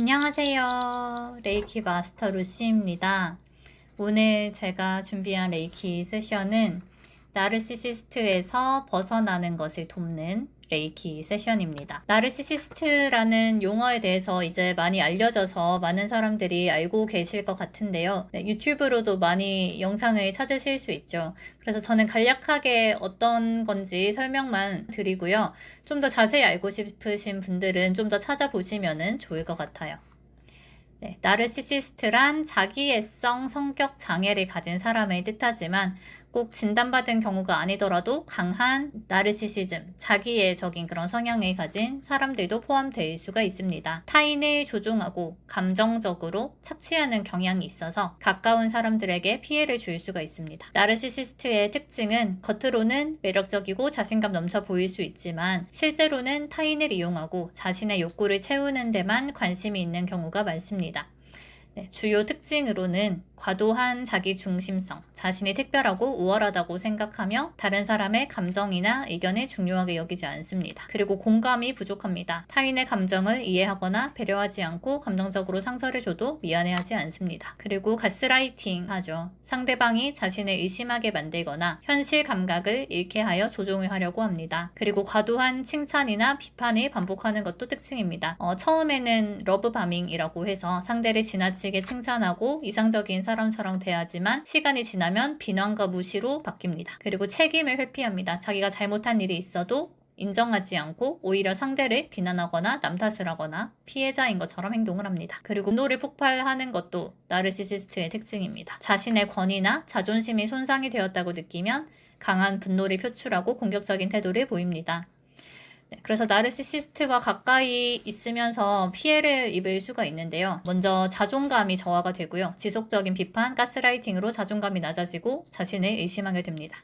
안녕하세요. 레이키 마스터 루시입니다. 오늘 제가 준비한 레이키 세션은 나르시시스트에서 벗어나는 것을 돕는 레이키 세션입니다. 나르시시스트라는 용어에 대해서 이제 많이 알려져서 많은 사람들이 알고 계실 것 같은데요. 네, 유튜브로도 많이 영상을 찾으실 수 있죠. 그래서 저는 간략하게 어떤 건지 설명만 드리고요. 좀 더 자세히 알고 싶으신 분들은 좀 더 찾아보시면 좋을 것 같아요. 네, 나르시시스트란 자기애성 성격 장애를 가진 사람을 뜻하지만 꼭 진단받은 경우가 아니더라도 강한 나르시시즘, 자기애적인 그런 성향을 가진 사람들도 포함될 수가 있습니다. 타인을 조종하고 감정적으로 착취하는 경향이 있어서 가까운 사람들에게 피해를 줄 수가 있습니다. 나르시시스트의 특징은 겉으로는 매력적이고 자신감 넘쳐 보일 수 있지만 실제로는 타인을 이용하고 자신의 욕구를 채우는 데만 관심이 있는 경우가 많습니다. 네, 주요 특징으로는 과도한 자기중심성, 자신이 특별하고 우월하다고 생각하며 다른 사람의 감정이나 의견을 중요하게 여기지 않습니다. 그리고 공감이 부족합니다. 타인의 감정을 이해하거나 배려하지 않고 감정적으로 상처를 줘도 미안해하지 않습니다. 그리고 가스라이팅 하죠. 상대방이 자신을 의심하게 만들거나 현실 감각을 잃게 하여 조종을 하려고 합니다. 그리고 과도한 칭찬이나 비판을 반복하는 것도 특징입니다. 처음에는 러브바밍이라고 해서 상대를 지나치게 칭찬하고 이상적인 사람처럼 대하지만 시간이 지나면 비난과 무시로 바뀝니다. 그리고 책임을 회피합니다. 자기가 잘못한 일이 있어도 인정하지 않고 오히려 상대를 비난하거나 남 탓을 하거나 피해자인 것처럼 행동을 합니다. 그리고 분노를 폭발하는 것도 나르시시스트의 특징입니다. 자신의 권위나 자존심이 손상이 되었다고 느끼면 강한 분노를 표출하고 공격적인 태도를 보입니다. 네, 그래서 나르시시스트와 가까이 있으면서 피해를 입을 수가 있는데요. 먼저 자존감이 저하가 되고요. 지속적인 비판, 가스라이팅으로 자존감이 낮아지고 자신을 의심하게 됩니다.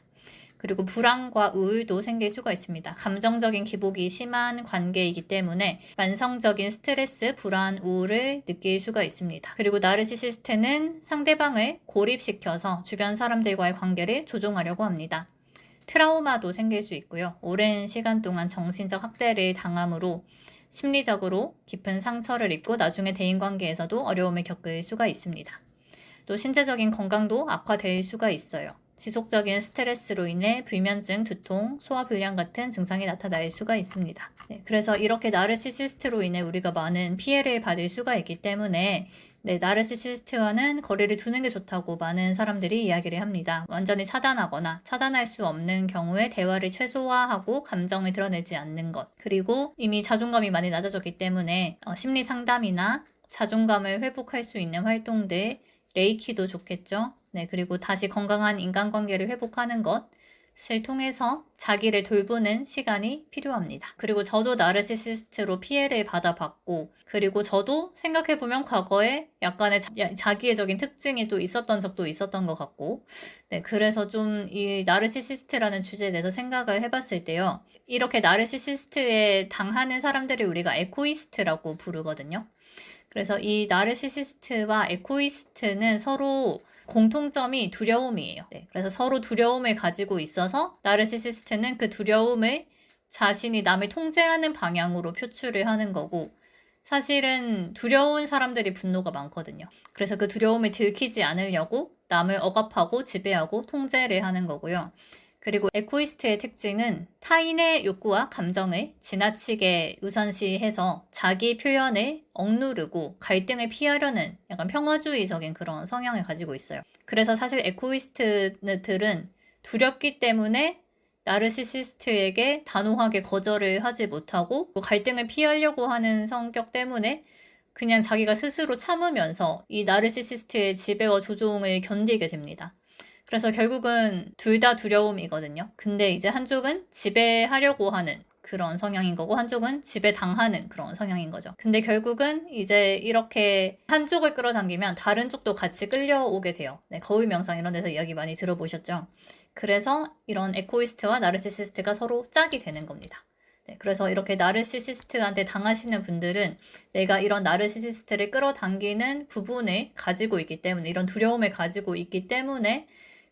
그리고 불안과 우울도 생길 수가 있습니다. 감정적인 기복이 심한 관계이기 때문에 만성적인 스트레스, 불안, 우울을 느낄 수가 있습니다. 그리고 나르시시스트는 상대방을 고립시켜서 주변 사람들과의 관계를 조종하려고 합니다. 트라우마도 생길 수 있고요. 오랜 시간 동안 정신적 학대를 당함으로 심리적으로 깊은 상처를 입고 나중에 대인관계에서도 어려움을 겪을 수가 있습니다. 또 신체적인 건강도 악화될 수가 있어요. 지속적인 스트레스로 인해 불면증, 두통, 소화불량 같은 증상이 나타날 수가 있습니다. 네, 그래서 이렇게 나르시시스트로 인해 우리가 많은 피해를 받을 수가 있기 때문에 나르시시스트와는 거리를 두는 게 좋다고 많은 사람들이 이야기를 합니다. 완전히 차단하거나 차단할 수 없는 경우에 대화를 최소화하고 감정을 드러내지 않는 것. 그리고 이미 자존감이 많이 낮아졌기 때문에 심리 상담이나 자존감을 회복할 수 있는 활동들, 레이키도 좋겠죠. 네, 그리고 다시 건강한 인간관계를 회복하는 것을 통해서 자기를 돌보는 시간이 필요합니다. 그리고 저도 나르시시스트로 피해를 받아봤고, 그리고 저도 생각해보면 과거에 약간의 자기애적인 특징이 또 있었던 적도 있었던 것 같고, 네, 그래서 좀 이 나르시시스트라는 주제에 대해서 생각을 해봤을 때요. 이렇게 나르시시스트에 당하는 사람들을 우리가 에코이스트라고 부르거든요. 그래서 이 나르시시스트와 에코이스트는 서로 공통점이 두려움이에요. 네, 그래서 서로 두려움을 가지고 있어서 나르시시스트는 그 두려움을 자신이 남을 통제하는 방향으로 표출을 하는 거고, 사실은 두려운 사람들이 분노가 많거든요. 그래서 그 두려움을 들키지 않으려고 남을 억압하고 지배하고 통제를 하는 거고요. 그리고 에코이스트의 특징은 타인의 욕구와 감정을 지나치게 우선시해서 자기 표현을 억누르고 갈등을 피하려는 약간 평화주의적인 그런 성향을 가지고 있어요. 그래서 사실 에코이스트들은 두렵기 때문에 나르시시스트에게 단호하게 거절을 하지 못하고 갈등을 피하려고 하는 성격 때문에 그냥 자기가 스스로 참으면서 이 나르시시스트의 지배와 조종을 견디게 됩니다. 그래서 결국은 둘 다 두려움이거든요. 근데 이제 한쪽은 지배하려고 하는 그런 성향인 거고 한쪽은 지배당하는 그런 성향인 거죠. 근데 결국은 이제 이렇게 한쪽을 끌어당기면 다른 쪽도 같이 끌려오게 돼요. 네, 거울 명상 이런 데서 이야기 많이 들어보셨죠? 그래서 이런 에코이스트와 나르시시스트가 서로 짝이 되는 겁니다. 네, 그래서 이렇게 나르시시스트한테 당하시는 분들은 내가 이런 나르시시스트를 끌어당기는 부분을 가지고 있기 때문에 이런 두려움을 가지고 있기 때문에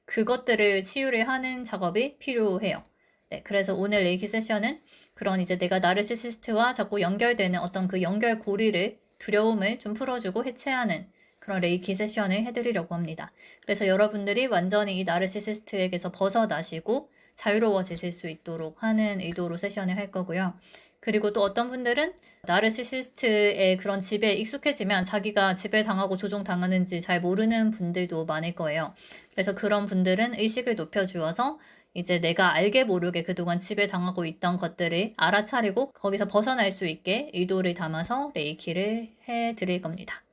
그것들을 치유를 하는 작업이 필요해요. 네, 그래서 오늘 레이키 세션은 그런 이제 내가 나르시시스트와 자꾸 연결되는 어떤 그 연결고리를 두려움을 좀 풀어주고 해체하는 그런 레이키 세션을 해드리려고 합니다. 그래서 여러분들이 완전히 이 나르시시스트에게서 벗어나시고 자유로워지실 수 있도록 하는 의도로 세션을 할 거고요. 그리고 또 어떤 분들은 나르시시스트의 그런 지배에 익숙해지면 자기가 지배당하고 조종당하는지 잘 모르는 분들도 많을 거예요. 그래서 그런 분들은 의식을 높여주어서 이제 내가 알게 모르게 그동안 지배당하고 있던 것들을 알아차리고 거기서 벗어날 수 있게 의도를 담아서 레이키를 해드릴 겁니다.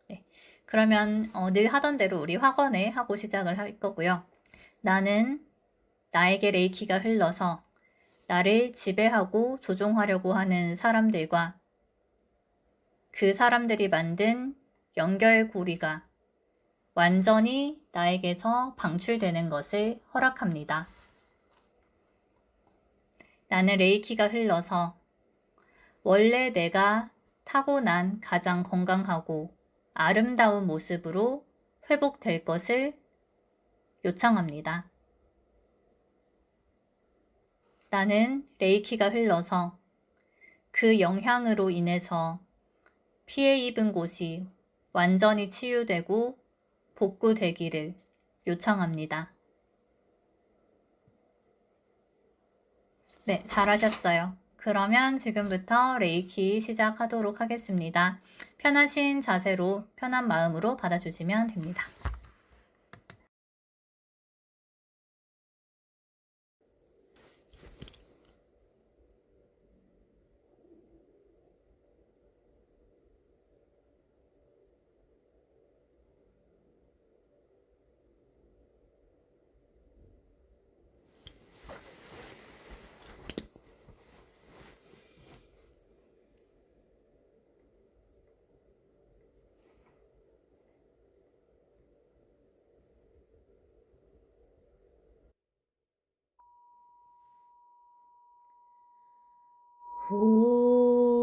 네. 그러면 늘 하던 대로 우리 확언을 하고 시작을 할 거고요. 나는 나에게 레이키가 흘러서 나를 지배하고 조종하려고 하는 사람들과 그 사람들이 만든 연결고리가 완전히 나에게서 방출되는 것을 허락합니다. 나는 레이키가 흘러서 원래 내가 타고난 가장 건강하고 아름다운 모습으로 회복될 것을 요청합니다. 나는 레이키가 흘러서 그 영향으로 인해서 피해 입은 곳이 완전히 치유되고 복구되기를 요청합니다. 네, 잘하셨어요. 그러면 지금부터 레이키 시작하도록 하겠습니다. 편하신 자세로, 편한 마음으로 받아주시면 됩니다.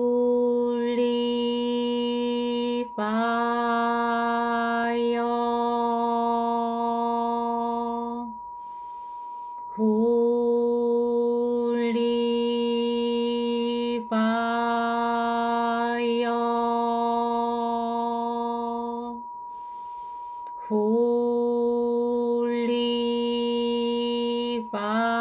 Holy fire, holy fire, holy fire.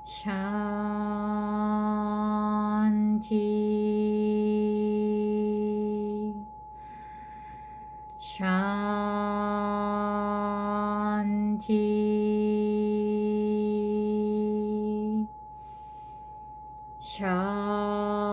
샨티 샨티 샨티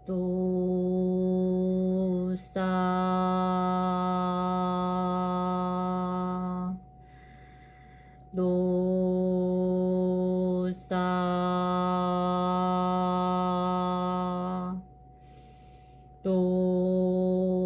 도사 도사 도사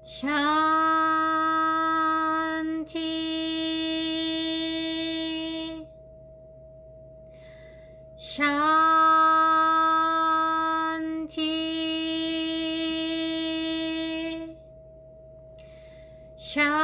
샨티 샨티 샨티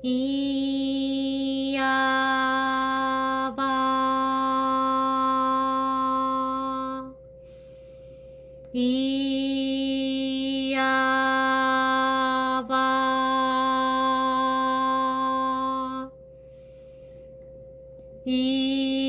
이야바 이야바 이야바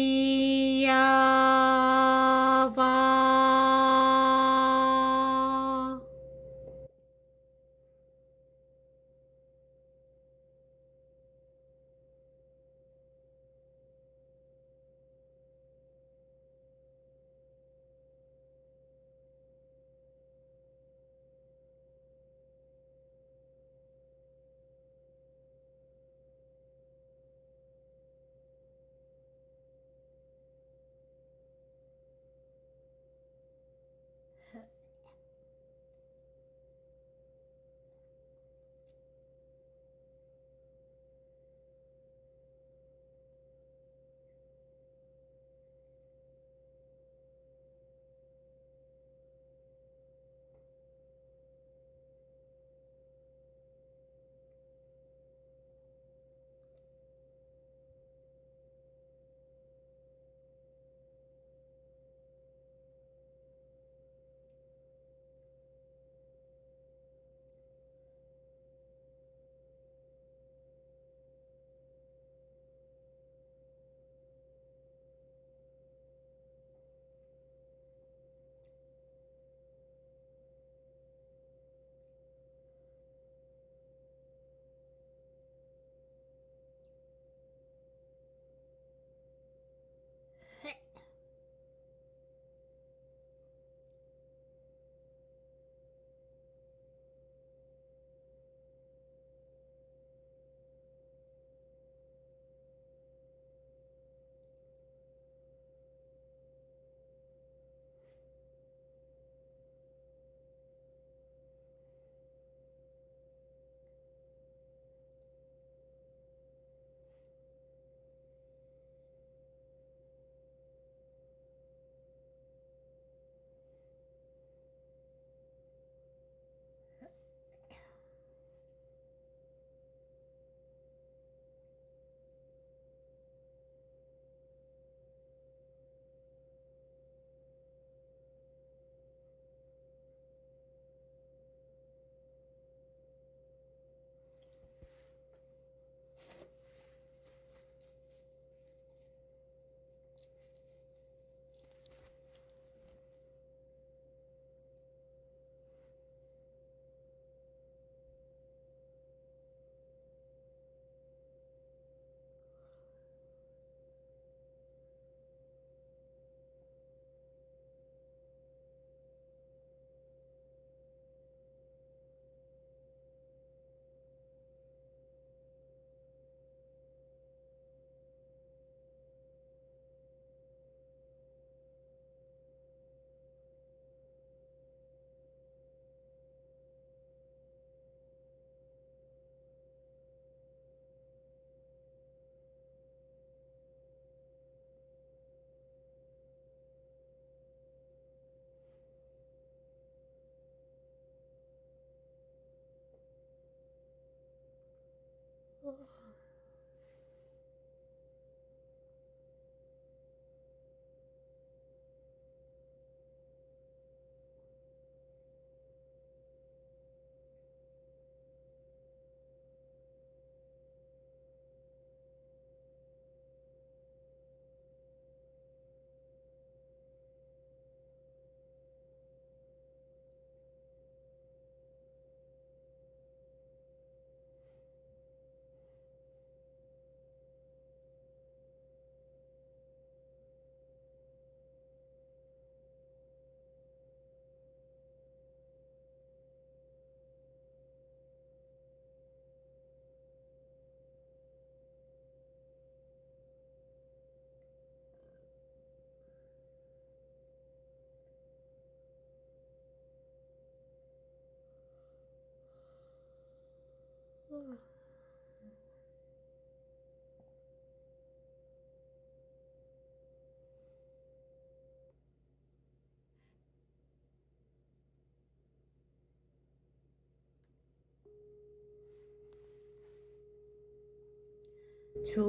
조나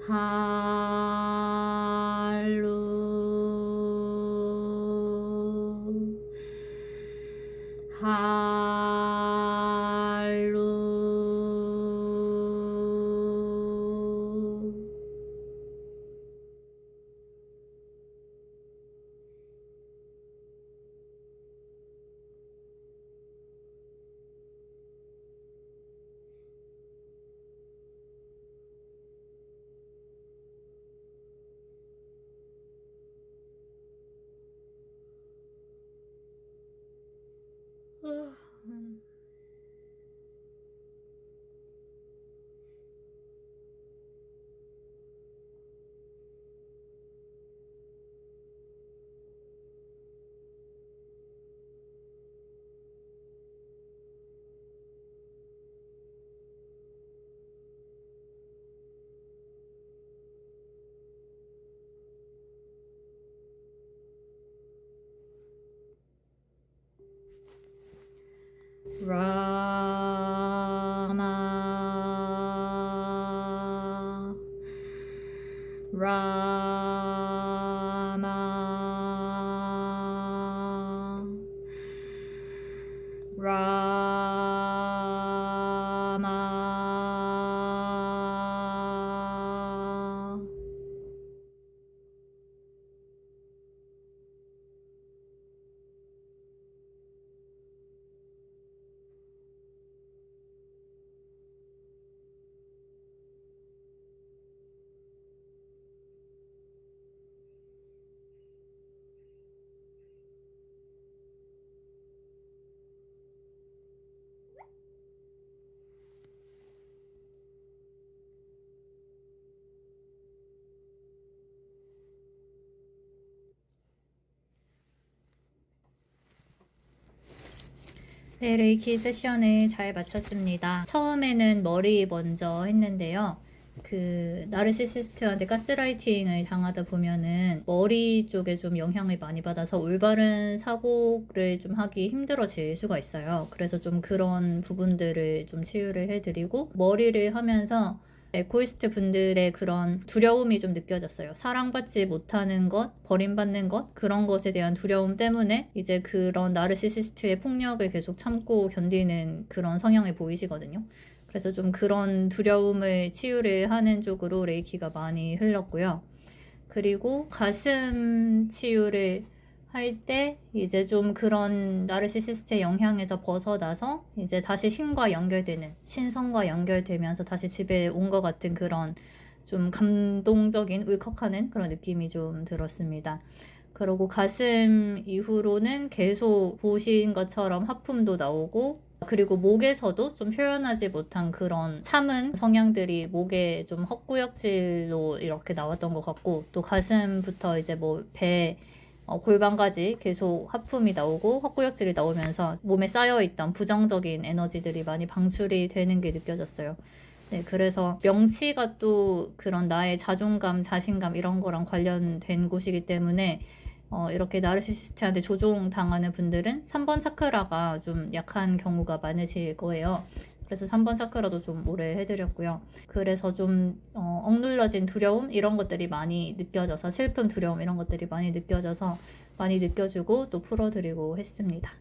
할루 할루 라마 라마 라마 네, 레이키 세션을 잘 마쳤습니다. 처음에는 머리 먼저 했는데요. 나르시시스트한테 가스라이팅을 당하다 보면은 머리 쪽에 좀 영향을 많이 받아서 올바른 사고를 좀 하기 힘들어질 수가 있어요. 그래서 좀 그런 부분들을 좀 치유를 해드리고, 머리를 하면서 에코이스트 분들의 그런 두려움이 좀 느껴졌어요. 사랑받지 못하는 것, 버림받는 것, 그런 것에 대한 두려움 때문에 이제 그런 나르시시스트의 폭력을 계속 참고 견디는 그런 성향을 보이시거든요. 그래서 좀 그런 두려움을 치유를 하는 쪽으로 레이키가 많이 흘렀고요. 그리고 가슴 치유를 할 때 이제 좀 그런 나르시시스트의 영향에서 벗어나서 이제 다시 신과 연결되는, 신성과 연결되면서 다시 집에 온 것 같은 그런 좀 감동적인, 울컥하는 그런 느낌이 좀 들었습니다. 그리고 가슴 이후로는 계속 보신 것처럼 하품도 나오고, 그리고 목에서도 좀 표현하지 못한 그런 참은 성향들이 목에 좀 헛구역질로 이렇게 나왔던 것 같고, 또 가슴부터 이제 뭐 배, 골반까지 계속 하품이 나오고 헛구역질이 나오면서 몸에 쌓여있던 부정적인 에너지들이 많이 방출이 되는 게 느껴졌어요. 네, 그래서 명치가 또 그런 나의 자존감, 자신감 이런 거랑 관련된 곳이기 때문에 이렇게 나르시시스트한테 조종당하는 분들은 3번 차크라가 좀 약한 경우가 많으실 거예요. 그래서 3번 차크라도 좀 오래 해드렸고요. 그래서 좀 억눌러진 두려움 이런 것들이 많이 느껴져서, 슬픔, 두려움 이런 것들이 많이 느껴져서 많이 느껴주고 또 풀어드리고 했습니다.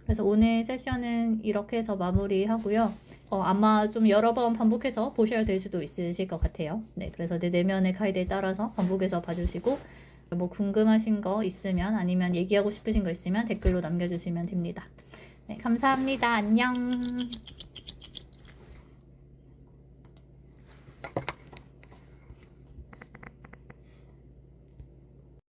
그래서 오늘 세션은 이렇게 해서 마무리하고요. 아마 좀 여러 번 반복해서 보셔야 될 수도 있으실 것 같아요. 네, 그래서 내 내면의 가이드에 따라서 반복해서 봐주시고, 뭐 궁금하신 거 있으면, 아니면 얘기하고 싶으신 거 있으면 댓글로 남겨주시면 됩니다. 네, 감사합니다. 안녕.